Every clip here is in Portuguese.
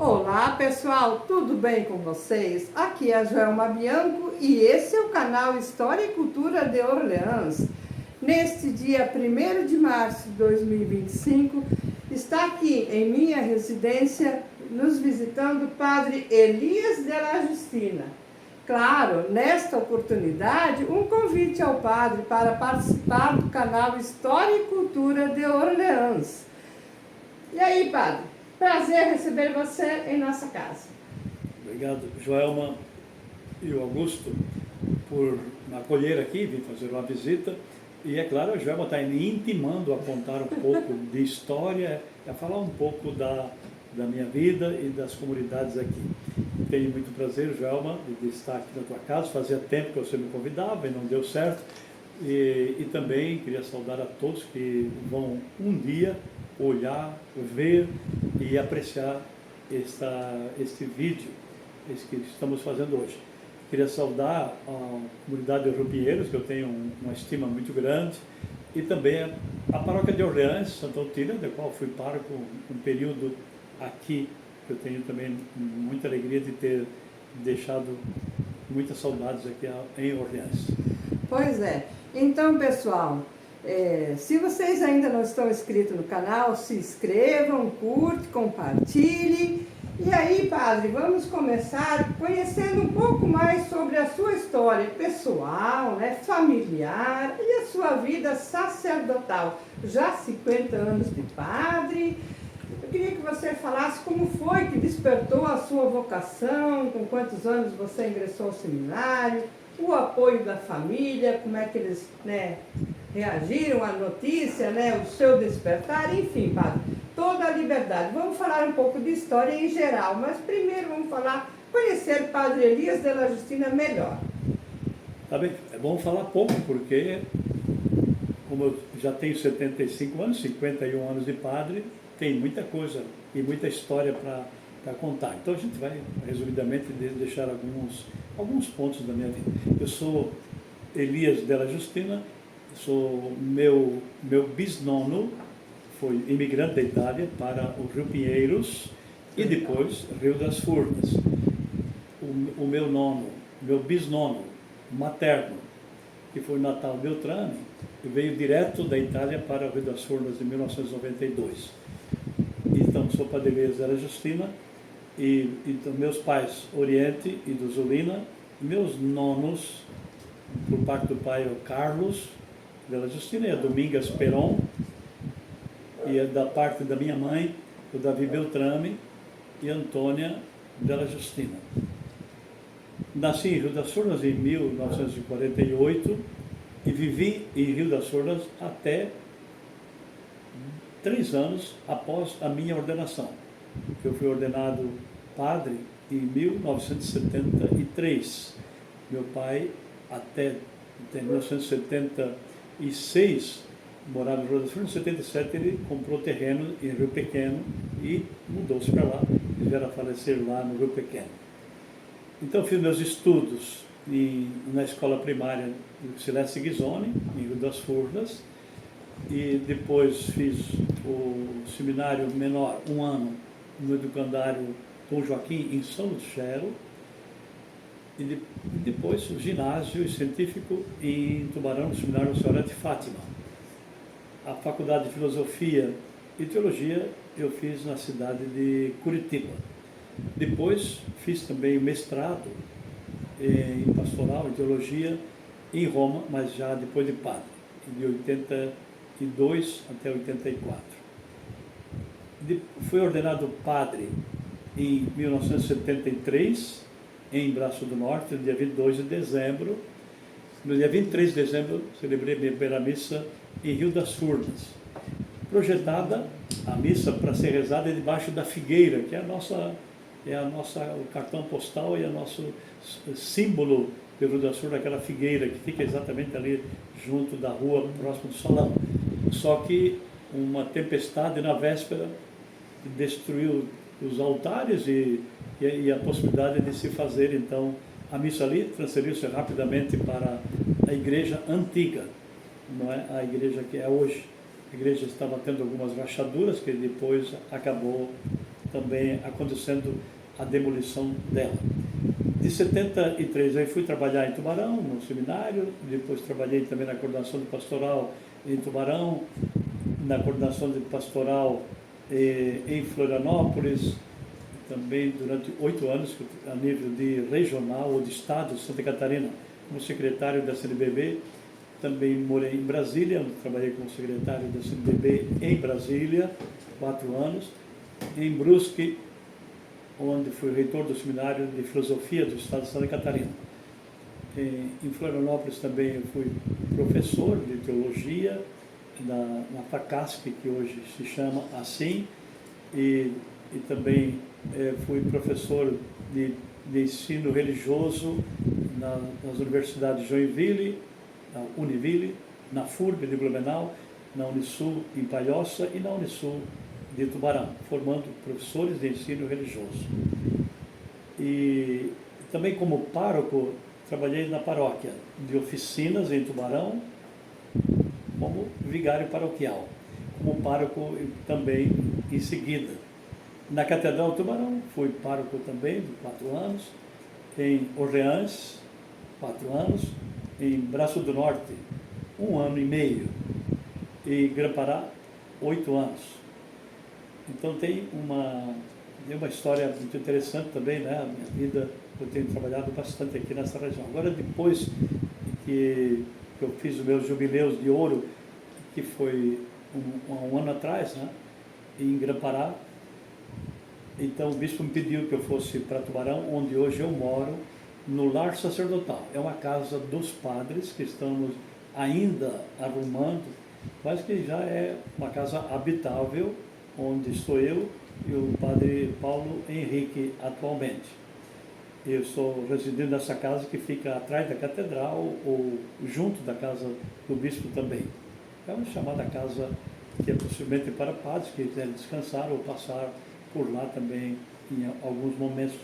Olá pessoal, tudo bem com vocês? Aqui é a Joelma Bianco e esse é o canal História e Cultura de Orleans. Neste dia 1º de março de 2025, está aqui em minha residência nos visitando o Padre Elias de la Justina. Claro, nesta oportunidade, um convite ao Padre para participar do canal História e Cultura de Orleans. E aí, Padre? Prazer receber você em nossa casa. Obrigado, Joelma e o Augusto, por me acolher aqui, vir fazer uma visita. E é claro, a Joelma está me intimando a contar um pouco de história, a falar um pouco da minha vida e das comunidades aqui. Tenho muito prazer, Joelma, de estar aqui na tua casa. Fazia tempo que você me convidava e não deu certo. E também queria saudar a todos que vão um dia olhar, ver e apreciar este vídeo que estamos fazendo hoje. Queria saudar a comunidade de Rupinheiros, que eu tenho uma estima muito grande, e também a paróquia de Orleans, Santa Otília, da qual fui pároco um período aqui, que eu tenho também muita alegria de ter deixado muitas saudades aqui em Orleans. Pois é. Então, pessoal, se vocês ainda não estão inscritos no canal, se inscrevam, curte, compartilhe. E aí, Padre, vamos começar conhecendo um pouco mais sobre a sua história pessoal, né, familiar e a sua vida sacerdotal. Já 50 anos de padre. Eu queria que você falasse como foi que despertou a sua vocação, com quantos anos você ingressou ao seminário, o apoio da família, como é que eles, reagiram à notícia, o seu despertar, enfim, Padre, toda a liberdade. Vamos falar um pouco de história em geral, mas primeiro vamos conhecer o Padre Elias de la Justina melhor. Tá bem, é bom falar pouco, porque como eu já tenho 75 anos, 51 anos de padre, tem muita coisa e muita história para contar. Então a gente vai, resumidamente, deixar alguns pontos da minha vida. Eu sou Elias de la Justina, sou meu bisnono, foi imigrante da Itália para o Rio Pinheiros e depois Rio das Furnas. O meu bisnono materno, que foi Natal Beltrame, veio direto da Itália para o Rio das Furnas em 1992. Então, sou Padre Elias de la Justina, e então, meus pais, Oriente e Duzulina, meus nonos, por parte do pai, é o Carlos de la Justina e a Domingas Peron, e da parte da minha mãe, o Davi Beltrame e Antônia de la Justina. Nasci em Rio das Furnas em 1948 e vivi em Rio das Furnas até 3 anos após a minha ordenação. Eu fui ordenado padre em 1973. Meu pai, até 1976, morava em Rio das Furnas. Em 77 ele comprou terreno em Rio Pequeno e mudou-se para lá. Ele veio a falecer lá no Rio Pequeno. Então fiz meus estudos na escola primária do Celeste Ghisoni, em Rio das Furnas, e depois fiz o seminário menor, 1 ano, no educandário Dom Joaquim, em São Luciano, e depois o ginásio científico em Tubarão, no seminário Nossa Senhora de Fátima. A faculdade de Filosofia e Teologia eu fiz na cidade de Curitiba. Depois fiz também o mestrado em Pastoral e Teologia em Roma, mas já depois de padre, de 82 até 84. Fui ordenado padre em 1973, em Braço do Norte, no dia 22 de dezembro. No dia 23 de dezembro, celebrei a minha primeira missa em Rio das Furnas. Projetada a missa para ser rezada debaixo da figueira, que é o cartão postal e o nosso símbolo de Rio das Furnas, aquela figueira que fica exatamente ali junto da rua, próximo do salão. Só que uma tempestade na véspera destruiu os altares e a possibilidade de se fazer, então, a missa ali transferiu-se rapidamente para a igreja antiga, não é a igreja que é hoje. A igreja estava tendo algumas rachaduras que depois acabou também acontecendo a demolição dela. De 73 eu fui trabalhar em Tubarão, no seminário, depois trabalhei também na coordenação de pastoral em Tubarão, na coordenação de pastoral em Florianópolis, também durante 8 anos, a nível de regional ou de estado de Santa Catarina, como secretário da CNBB. Também morei em Brasília, trabalhei como secretário da CNBB em Brasília, 4 anos. Em Brusque, onde fui reitor do seminário de filosofia do estado de Santa Catarina. Em Florianópolis também eu fui professor de teologia na FACASP, que hoje se chama assim, e também fui professor de ensino religioso nas universidades de Joinville, na Univille, na FURB de Blumenau, na Unisul em Palhoça e na Unisul de Tubarão, formando professores de ensino religioso. E também como pároco, trabalhei na paróquia de oficinas em Tubarão, como vigário paroquial, como pároco também em seguida. Na Catedral de Tubarão, fui pároco também, de 4 anos, em Orleans, 4 anos, em Braço do Norte, 1 ano e meio, e Grã-Pará, 8 anos. Então tem uma história muito interessante também, né? A minha vida, eu tenho trabalhado bastante aqui nessa região. Agora, depois que eu fiz os meus jubileus de ouro, que foi um ano atrás, né? Em Grã-Pará, então o bispo me pediu que eu fosse para Tubarão, onde hoje eu moro, no lar sacerdotal. É uma casa dos padres que estamos ainda arrumando, mas que já é uma casa habitável, onde estou eu e o padre Paulo Henrique atualmente. Eu estou residindo nessa casa que fica atrás da catedral ou junto da casa do bispo também. É uma chamada casa que é possivelmente para padres que quiserem descansar ou passar por lá também em alguns momentos,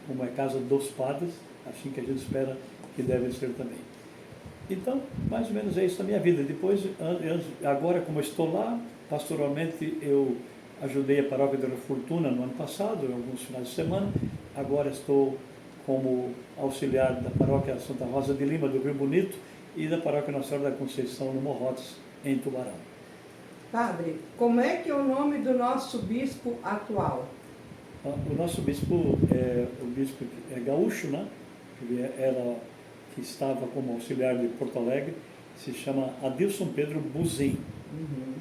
como é a casa dos padres, assim que a gente espera que deve ser também. Então, mais ou menos é isso da minha vida. Depois, agora como eu estou lá, pastoralmente eu ajudei a paróquia da Fortuna no ano passado, em alguns finais de semana. Agora estou como auxiliar da paróquia Santa Rosa de Lima, do Rio Bonito, e da paróquia Nossa Senhora da Conceição, no Morrotes, em Tubarão. Padre, como é que é o nome do nosso bispo atual? O nosso bispo é gaúcho, né? Que estava como auxiliar de Porto Alegre, se chama Adilson Pedro Buzin. Uhum.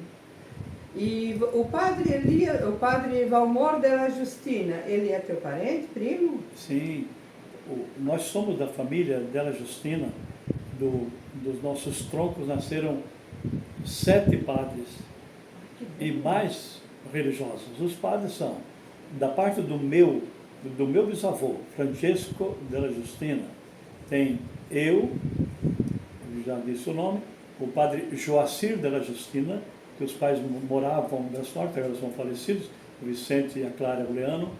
E o padre Valmor della Justina, ele é teu parente, primo? Sim, nós somos da família della Justina, dos nossos troncos nasceram 7 padres e mais religiosos. Os padres são, da parte do meu bisavô, Francesco della Justina, tem eu já disse o nome, o padre Joacir della Justina, que os pais moravam em Braço Norte, agora são falecidos, o Vicente e a Clara Euleano.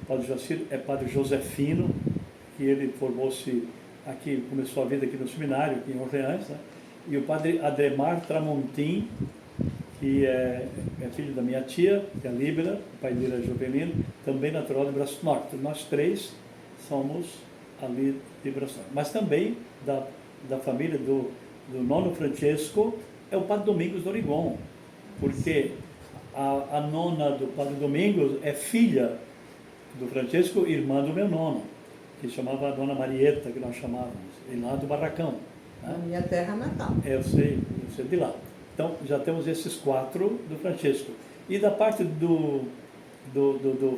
O padre Joacir é padre Josefino, que ele formou-se aqui, começou a vida aqui no seminário, aqui em Orleans, né? E o padre Ademar Tramontim, que é filho da minha tia, que é a Líbera, o pai dele é Jovelino, também natural de Braço Norte. Nós 3 somos ali de Braço Norte. Mas também da família do nono Francesco é o padre Domingos do Origon, porque a nona do padre Domingos é filha do Francesco, irmã do meu nono, que chamava a dona Marieta, que nós chamávamos, e lá do Barracão. Né? A minha terra natal. Eu sei de lá. Então, já temos esses 4 do Francesco. E da parte do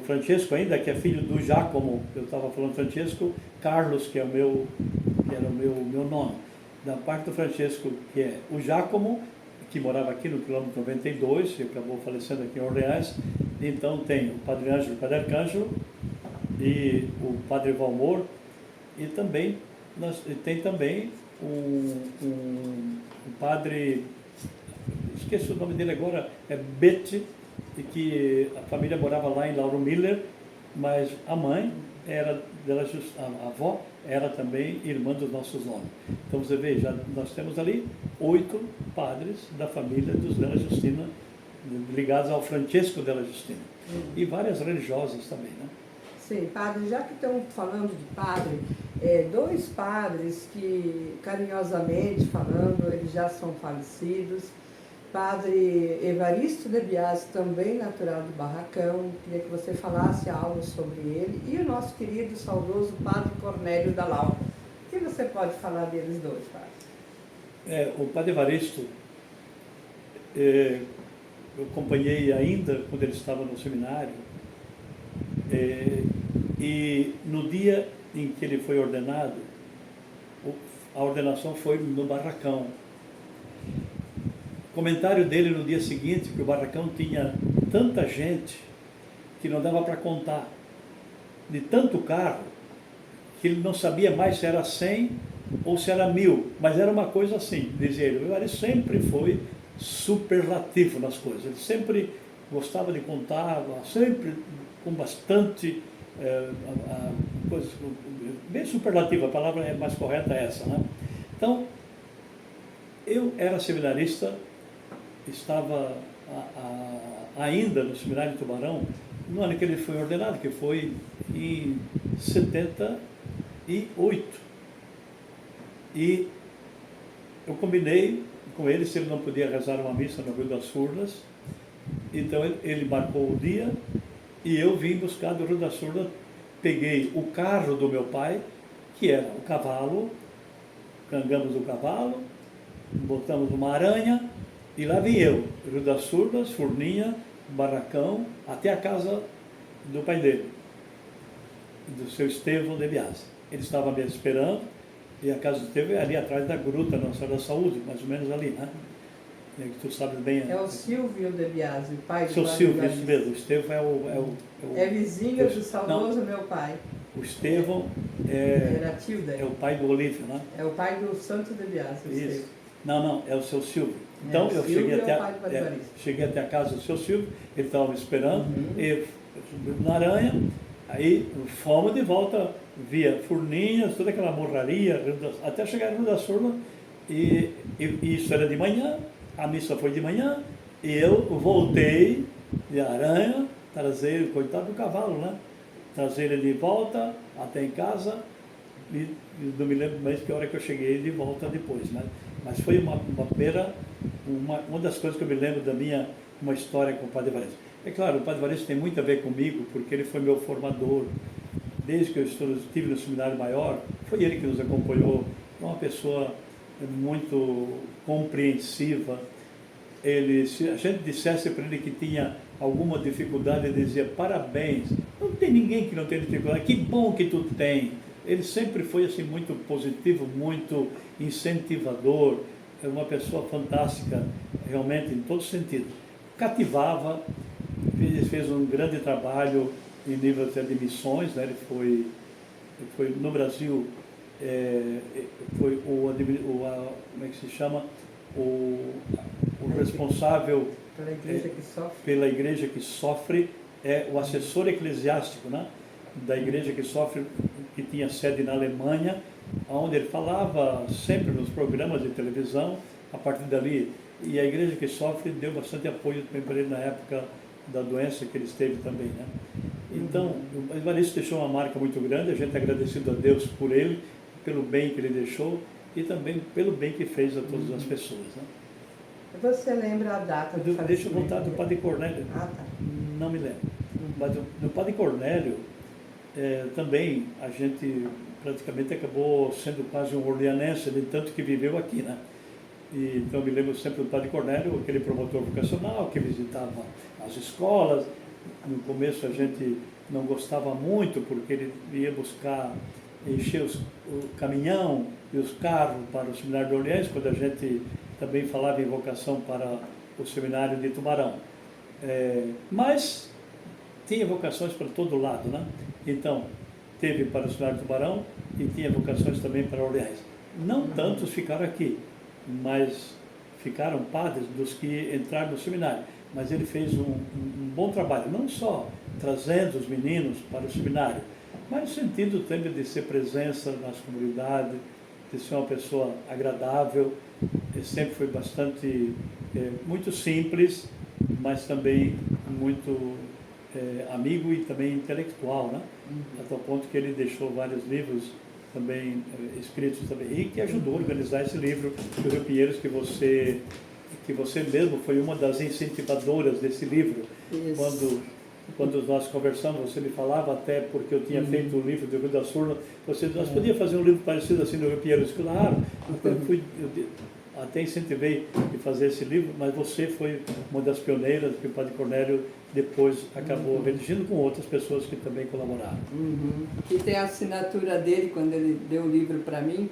Francesco ainda, que é filho do Giacomo, eu estava falando Francesco, Carlos, que era o meu nono. Da parte do Francesco, que é o Giacomo, que morava aqui no quilômetro 92, e acabou falecendo aqui em Orleans. Então tem o padre Ângelo, o padre Arcângelo, e o padre Valmor, e também tem também um padre, esqueci o nome dele agora, é Betty, e que a família morava lá em Lauro Miller, mas a mãe a avó era também irmã dos nossos nomes. Então você vê, nós temos ali 8 padres da família dos Della Justina, ligados ao Francesco della Justina. E várias religiosas também, né? Sim, padre, já que estamos falando de padre, dois padres que, carinhosamente falando, eles já são falecidos. Padre Evaristo de Biasi, também natural do Barracão, queria que você falasse algo sobre ele. E o nosso querido, saudoso Padre Cornélio Dalal. O que você pode falar deles dois, padre? O Padre Evaristo, eu acompanhei ainda quando ele estava no seminário, e no dia em que ele foi ordenado, a ordenação foi no Barracão. O comentário dele no dia seguinte, que o Barracão tinha tanta gente que não dava para contar, de tanto carro, que ele não sabia mais se era 100 ou se era 1000, mas era uma coisa assim, dizia ele. Ele sempre foi superlativo nas coisas, ele sempre gostava de contar, sempre com bastante coisa, bem superlativa, a palavra é mais correta essa, né? Então, eu era seminarista, estava ainda no seminário de Tubarão, no ano que ele foi ordenado, que foi em 78. E eu combinei com ele se ele não podia rezar uma missa no Rio das Furnas. Então ele marcou o dia e eu vim buscar do Rio das Furnas. Peguei o carro do meu pai, que era o cavalo, cangamos o cavalo, botamos uma aranha e lá vim eu, Rio das Furnas, Furninha, Barracão, até a casa do pai dele, do seu Estevão de Biasi. Ele estava me esperando e a casa do Estevão é ali atrás da gruta Nossa Senhora da Saúde, mais ou menos ali, né? Tu sabes bem. É o Silvio de Biasi, o pai do Seu Silvio, isso mesmo. O Estevão é vizinho do saudoso meu pai. O Estevão era tio dele. É o pai do Olívio, né? É o pai do Santo de Biasi, o Isso. Estevão. Não, é o seu Silvio. Então eu cheguei até a casa do seu Silvio, ele estava me esperando, eu subi na aranha, aí fomos de volta via Furninhas, toda aquela morraria, até chegar no Rio das Furnas, e isso era de manhã, a missa foi de manhã, e eu voltei de aranha, trazer ele, coitado do cavalo, né? Trazer ele de volta até em casa, e não me lembro mais que hora que eu cheguei de volta depois, né? Mas foi uma das coisas que eu me lembro da uma história com o Padre Evaristo. É claro, o Padre Evaristo tem muito a ver comigo, porque ele foi meu formador. Desde que eu estive no seminário maior, foi ele que nos acompanhou. É uma pessoa muito compreensiva. Se a gente dissesse para ele que tinha alguma dificuldade, ele dizia: parabéns, não tem ninguém que não tenha dificuldade, que bom que tu tem. Ele sempre foi assim muito positivo, muito incentivador, é uma pessoa fantástica, realmente, em todos os sentidos. Cativava, fez um grande trabalho em nível de missões, né? Ele foi no Brasil, foi como é que se chama? O responsável pela igreja que sofre, é o assessor eclesiástico, né? Da igreja que sofre, que tinha sede na Alemanha, onde ele falava sempre nos programas de televisão, a partir dali, e a igreja que sofre deu bastante apoio também para ele na época da doença que ele esteve também, né? Então, o Evaristo deixou uma marca muito grande, a gente é agradecido a Deus por ele, pelo bem que ele deixou e também pelo bem que fez a todas as pessoas, né? Você lembra a data do falecimento? Deixa eu voltar do Padre Cornélio. Ah, tá. Não me lembro. Mas do Padre Cornélio, também a gente praticamente acabou sendo quase um orleanense, de tanto que viveu aqui, né? E, então eu me lembro sempre do Padre Cornélio, aquele promotor vocacional que visitava as escolas. No começo a gente não gostava muito, porque ele ia buscar, encher o caminhão e os carros para o Seminário de Orleans, quando a gente também falava em vocação para o Seminário de Tubarão. Mas tinha vocações para todo lado, né? Então, teve para o Seminário de Tubarão e tinha vocações também para Orleans. Não tantos ficaram aqui, mas ficaram padres dos que entraram no seminário. Mas ele fez um bom trabalho, não só trazendo os meninos para o seminário, mas no sentido também de ser presença nas comunidades, de ser uma pessoa agradável. Ele sempre foi bastante, muito simples, mas também muito amigo e também intelectual, né? Até o ponto que ele deixou vários livros também escritos também, e que ajudou a organizar esse livro do Rio Pinheiros, que você mesmo foi uma das incentivadoras desse livro. Quando nós conversamos, você me falava até, porque eu tinha feito o livro do Rio das Furnas, nós podíamos fazer um livro parecido assim do Rio Pinheiros. Claro, eu até incentivei de fazer esse livro, mas você foi uma das pioneiras, que o Padre Cornélio depois acabou redigindo com outras pessoas que também colaboraram. E tem a assinatura dele quando ele deu o livro para mim.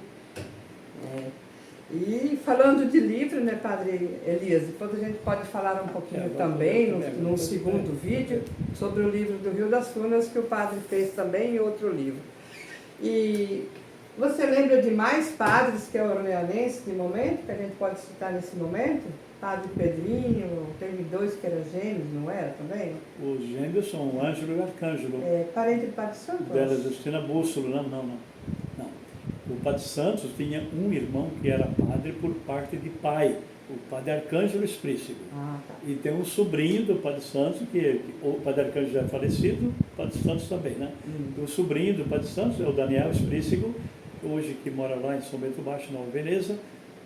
E falando de livro, né, Padre Elias, depois a gente pode falar um pouquinho também, num segundo vídeo, sobre o livro do Rio das Furnas, que o Padre fez também, e outro livro. E você lembra de mais padres que é orleanense de momento, que a gente pode citar nesse momento? Padre Pedrinho, teve 2 que eram gêmeos, não era também? Os gêmeos são o Ângelo e o Arcângelo. Parente de Padre Santos? Dela Justina Bússolo, não. O Padre Santos tinha um irmão que era padre por parte de pai, o Padre Arcângelo Esprícigo. Tá. E tem um sobrinho do Padre Santos, que o Padre Arcângelo já é falecido, o Padre Santos também, né? O sobrinho do Padre Santos é o Daniel Esprícigo, hoje que mora lá em São Bento Baixo, Nova Veneza,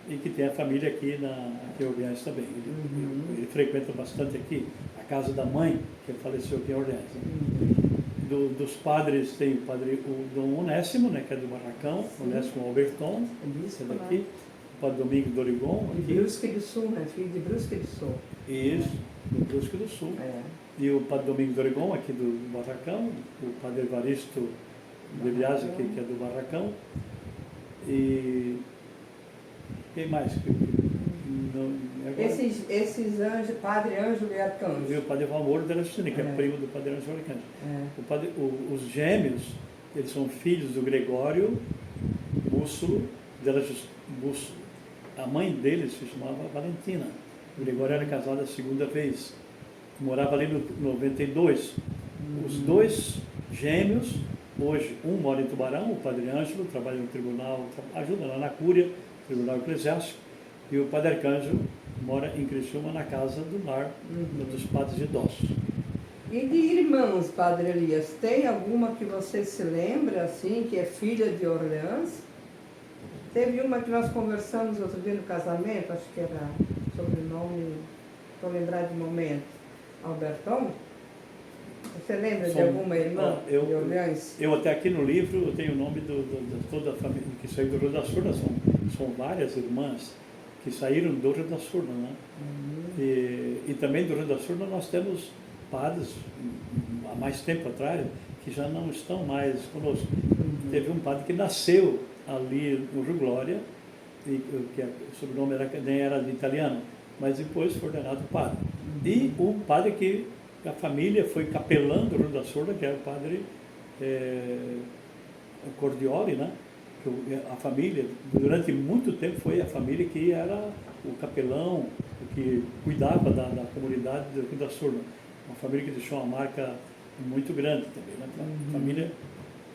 e que tem a família aqui em Orleans também. Ele frequenta bastante aqui, a casa da mãe, que faleceu aqui em Orleans. Dos padres tem o Dom Onésimo, né, que é do Barracão, Onésimo Alberton, que é daqui, o Padre Domingo Dorigon. De Brusque do Sul, né? Filho de Brusque do Sul. Isso, do Brusque do Sul. E o Padre Domingo Dorigon, aqui do Barracão, o Padre Evaristo de Biase, que é do Barracão. E quem mais? Esses anjos, Padre Ângelo e Arcângelo. E o Padre Valmor de la Justina, que é primo do Padre Ângelo Arcângelo. Os gêmeos, eles são filhos do Gregório Bússolo della Bússolo. A mãe deles se chamava Valentina. O Gregório era casado a segunda vez. Morava ali no 92. Os 2 gêmeos, hoje, um mora em Tubarão, o Padre Ângelo, trabalha no tribunal, ajuda lá na Cúria, Tribunal Eclesiástico, e o Padre Arcângelo mora em Criciúma, na casa do lar dos padres idosos. E de irmãos, Padre Elias, tem alguma que você se lembra, assim, que é filha de Orleans? Teve uma que nós conversamos outro dia no casamento, acho que era sobrenome, estou lembrado de momento, Alberton? Você lembra de alguma irmã de Orleans? Eu até aqui no livro eu tenho o nome de toda a família que saiu do Rio das Furnas, são várias irmãs que saíram do Rio das Furnas, né? E também do Rio das Furnas nós temos padres, há mais tempo atrás, que já não estão mais conosco. Teve um padre que nasceu ali no Rio Glória, que o sobrenome nem era de italiano, mas depois foi ordenado padre. E o padre que a família foi capelão do Rio das Furnas, que era o Padre Cordioli, né? A família, durante muito tempo, foi a família que era o capelão, que cuidava da comunidade do Rio das Furnas. Uma família que deixou uma marca muito grande também, né? A família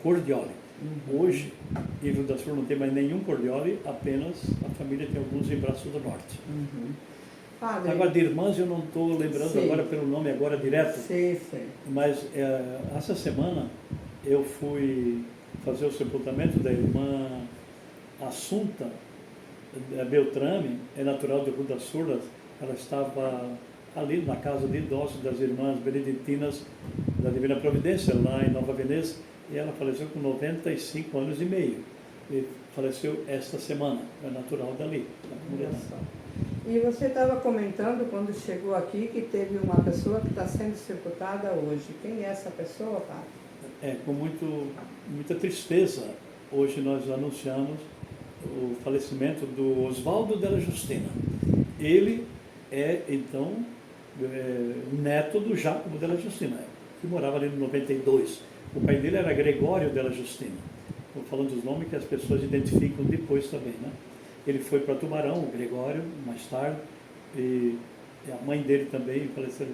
Cordioli. Hoje, em Rio das Furnas não tem mais nenhum Cordioli, apenas a família tem alguns em Braço do Norte. Padre. Agora, de irmãs, eu não estou lembrando agora pelo nome agora direto. Sim. Mas essa semana eu fui fazer o sepultamento da irmã Assunta Beltrame, é natural do Rio das Furnas. Ela estava ali na casa de idosos das irmãs beneditinas da Divina Providência, lá em Nova Veneza, e ela faleceu com 95 anos e meio. E faleceu esta semana, é natural dali, da comunidade. E você estava comentando quando chegou aqui que teve uma pessoa que está sendo sepultada hoje. Quem é essa pessoa, padre? Com muita tristeza, hoje nós anunciamos o falecimento do Oswaldo della Justina. Ele é, então, neto do Jacobo della Justina, que morava ali no 92. O pai dele era Gregório della Justina. Estou falando dos nomes que as pessoas identificam depois também, né? Ele foi para Tubarão, o Gregório, mais tarde, e a mãe dele também faleceu.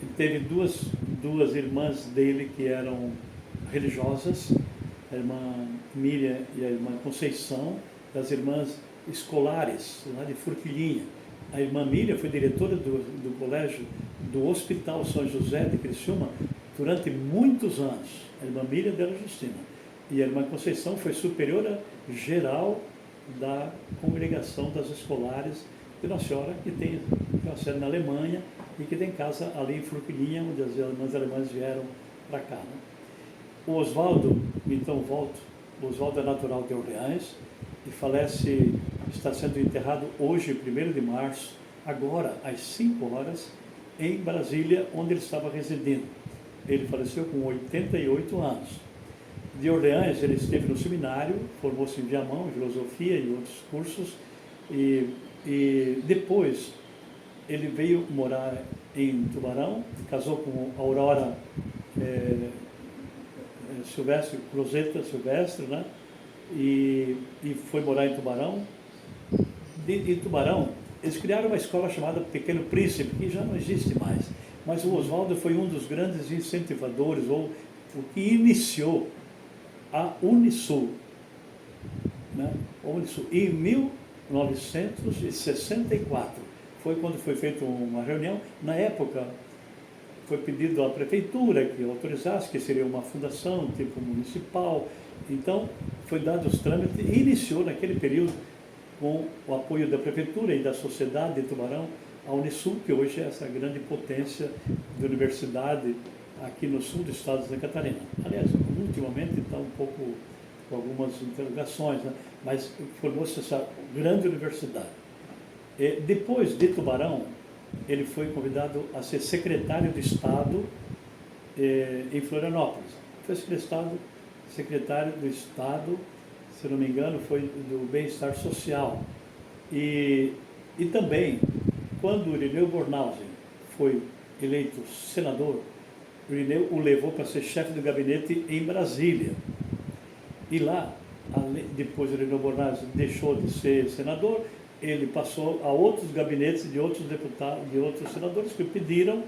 Ele teve duas irmãs dele que eram religiosas, a irmã Miriam e a irmã Conceição, das irmãs escolares, lá de Forquilhinha. A irmã Miriam foi diretora do colégio do Hospital São José de Criciúma durante muitos anos, a irmã Miriam Della Justina. E a irmã Conceição foi superiora geral da congregação das escolares de Nossa Senhora, que tem uma sede na Alemanha e que tem casa ali em Forquilinha, onde as irmãs alemãs vieram para cá. Né? O Oswaldo, então volto, o Oswaldo é natural de Orleans e falece, está sendo enterrado hoje, 1º de março, agora às 5 horas, em Brasília, onde ele estava residindo. Ele faleceu com 88 anos. De Orleans, ele esteve no seminário, formou-se em Viamão, em filosofia e outros cursos, e depois ele veio morar em Tubarão, casou com Aurora Cruzeta Silvestre, né? E foi morar em Tubarão. Em Tubarão, eles criaram uma escola chamada Pequeno Príncipe, que já não existe mais. Mas o Oswaldo foi um dos grandes incentivadores, ou o que iniciou a Unisul. Né? A Unisul. Em 1964, foi quando foi feita uma reunião. Na época, foi pedido à prefeitura que autorizasse, que seria uma fundação tipo municipal. Então, foi dado os trâmites e iniciou naquele período, com o apoio da prefeitura e da sociedade de Tubarão, a Unisul, que hoje é essa grande potência de universidade aqui no sul do estado de Santa Catarina. Aliás, ultimamente está um pouco com algumas interrogações, né? Mas formou-se essa grande universidade. E depois de Tubarão, ele foi convidado a ser secretário de Estado em Florianópolis. Foi secretário do Estado, se não me engano, foi do Bem-Estar Social. E também, quando o Irineu Bornhausen foi eleito senador, o Irineu o levou para ser chefe do gabinete em Brasília. E lá, depois o Irineu Bornhausen deixou de ser senador, ele passou a outros gabinetes de outros deputados, de outros senadores que pediram,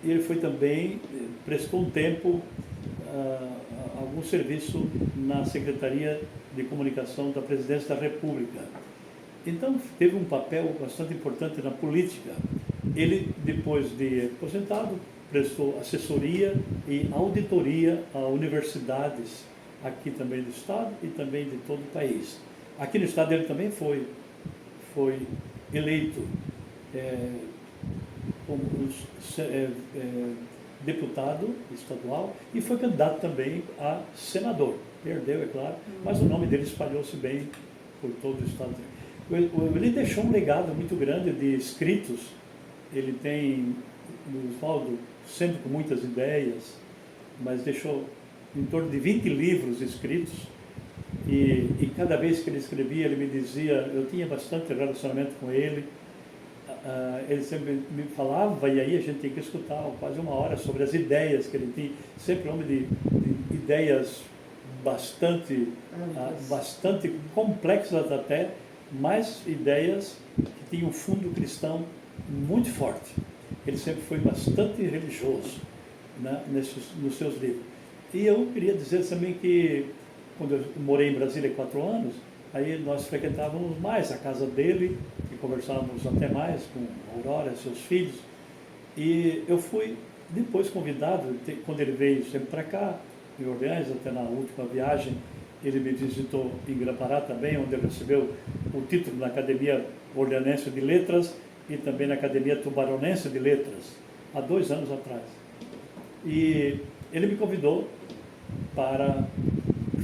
e ele foi também, prestou um tempo, algum serviço na Secretaria de Comunicação da Presidência da República. Então, teve um papel bastante importante na política. Ele, depois de aposentado, prestou assessoria e auditoria a universidades aqui também do Estado e também de todo o país. Aqui no Estado ele também foi eleito como deputado estadual e foi candidato também a senador. Perdeu, é claro, mas o nome dele espalhou-se bem por todo o estado. Ele deixou um legado muito grande de escritos. Ele tem, o Oswaldo, sempre com muitas ideias, mas deixou em torno de 20 livros escritos. E cada vez que ele escrevia, ele me dizia, eu tinha bastante relacionamento com ele, ele sempre me falava, e aí a gente tem que escutar quase 1 hora sobre as ideias que ele tinha, sempre um homem de ideias bastante complexas até, mas ideias que tinham um fundo cristão muito forte. Ele sempre foi bastante religioso, né, nos seus livros. E eu queria dizer também que, quando eu morei em Brasília 4 anos, aí nós frequentávamos mais a casa dele, e conversávamos até mais com a Aurora e seus filhos. E eu fui depois convidado, quando ele veio sempre para cá, em Orleans, até na última viagem, ele me visitou em Grã-Pará também, onde ele recebeu o título na Academia Orleanense de Letras e também na Academia Tubaronense de Letras, há 2 anos atrás. E ele me convidou para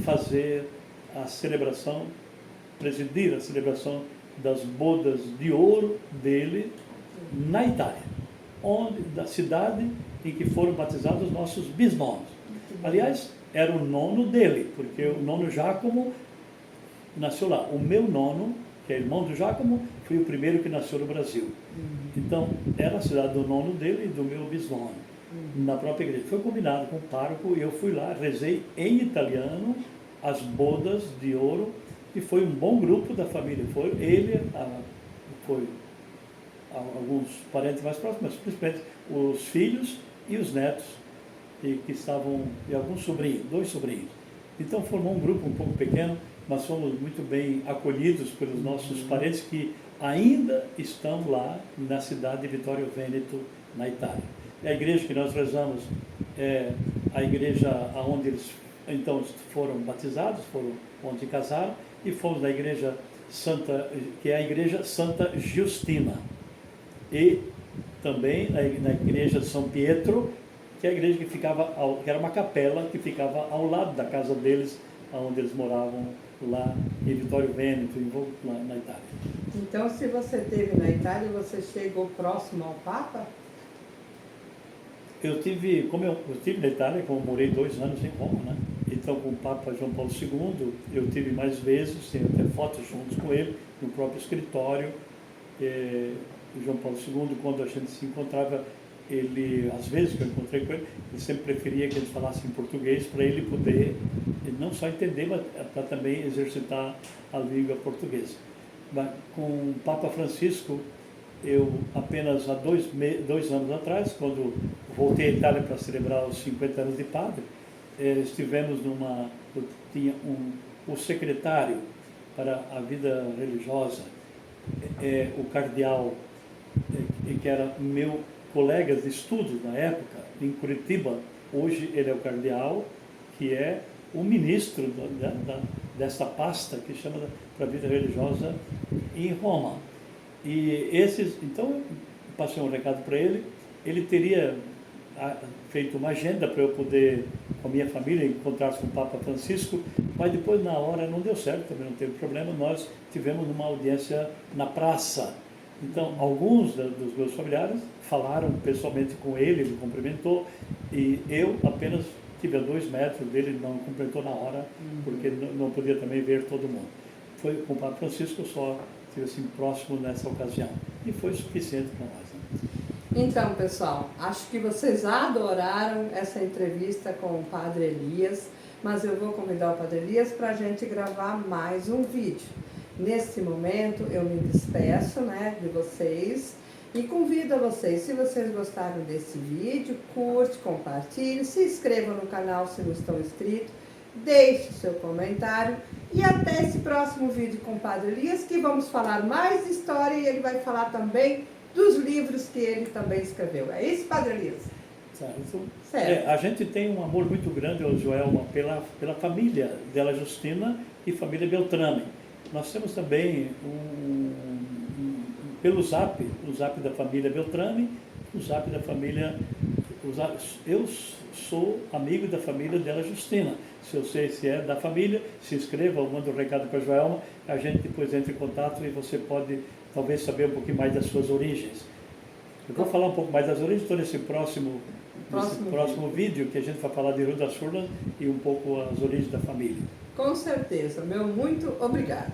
fazer a celebração, presidir a celebração das bodas de ouro dele na Itália, da cidade em que foram batizados os nossos bisnonos. Aliás, era o nono dele, porque o nono Giacomo nasceu lá. O meu nono, que é irmão do Giacomo, foi o primeiro que nasceu no Brasil. Então, era a cidade do nono dele e do meu bisnono, na própria igreja. Foi combinado com o pároco e eu fui lá, rezei em italiano as bodas de ouro, e foi um bom grupo da família. Foi ele, foi alguns parentes mais próximos, mas principalmente os filhos e os netos, e que estavam, e alguns sobrinhos, 2 sobrinhos. Então formou um grupo um pouco pequeno, mas fomos muito bem acolhidos pelos nossos parentes que ainda estão lá na cidade de Vittorio Veneto, na Itália. A igreja que nós rezamos é a igreja onde eles então foram batizados, foram onde casaram, e fomos na igreja Santa, que é a igreja Santa Giustina, e também na igreja de São Pietro, que é a igreja que ficava, que era uma capela que ficava ao lado da casa deles, onde eles moravam lá em Vittorio Veneto, lá na Itália. Então, se você esteve na Itália, você chegou próximo ao Papa? Como eu tive na Itália, como eu morei 2 anos em Roma, né? Então, com o Papa João Paulo II, eu tive mais vezes, tenho até fotos juntos com ele, no próprio escritório. O João Paulo II, quando a gente se encontrava, às vezes que eu encontrei com ele, ele sempre preferia que a gente falasse em português para ele poder não só entender, mas para também exercitar a língua portuguesa. Mas com o Papa Francisco, eu apenas há 2 anos atrás, quando voltei à Itália para celebrar os 50 anos de padre, estivemos eu tinha o secretário para a vida religiosa, o cardeal, que era meu colega de estudo na época, em Curitiba. Hoje ele é o cardeal, que é o ministro dessa pasta que chama para a vida religiosa em Roma. E então, eu passei um recado para ele. Ele teria feito uma agenda para eu poder, com a minha família, encontrar-se com o Papa Francisco, mas depois, na hora, não deu certo, também não teve problema. Nós tivemos uma audiência na praça. Então, alguns dos meus familiares falaram pessoalmente com ele, ele cumprimentou, e eu apenas tive a 2 metros dele, não cumprimentou na hora, porque não podia também ver todo mundo. Foi com o Papa Francisco, eu só estive assim próximo nessa ocasião, e foi suficiente para nós. Né? Então, pessoal, acho que vocês adoraram essa entrevista com o Padre Elias, mas eu vou convidar o Padre Elias para a gente gravar mais um vídeo. Nesse momento, eu me despeço, né, de vocês e convido a vocês, se vocês gostaram desse vídeo, curte, compartilhe, se inscrevam no canal se não estão inscritos, deixe seu comentário e até esse próximo vídeo com o Padre Elias, que vamos falar mais de história e ele vai falar também dos livros que ele também escreveu. É isso, Padre Elias? Certo. A gente tem um amor muito grande, Joelma, pela família della Justina e família Beltrame. Nós temos também pelo Zap, o Zap da família Beltrame, o Zap da família... Eu sou amigo da família della Justina. Se eu sei se é da família, se inscreva, eu mando um recado para a Joelma, a gente depois entra em contato e você pode talvez saber um pouquinho mais das suas origens. Eu vou falar um pouco mais das origens, estou nesse próximo vídeo, que a gente vai falar de Rio das Furnas e um pouco as origens da família. Com certeza, meu muito obrigado.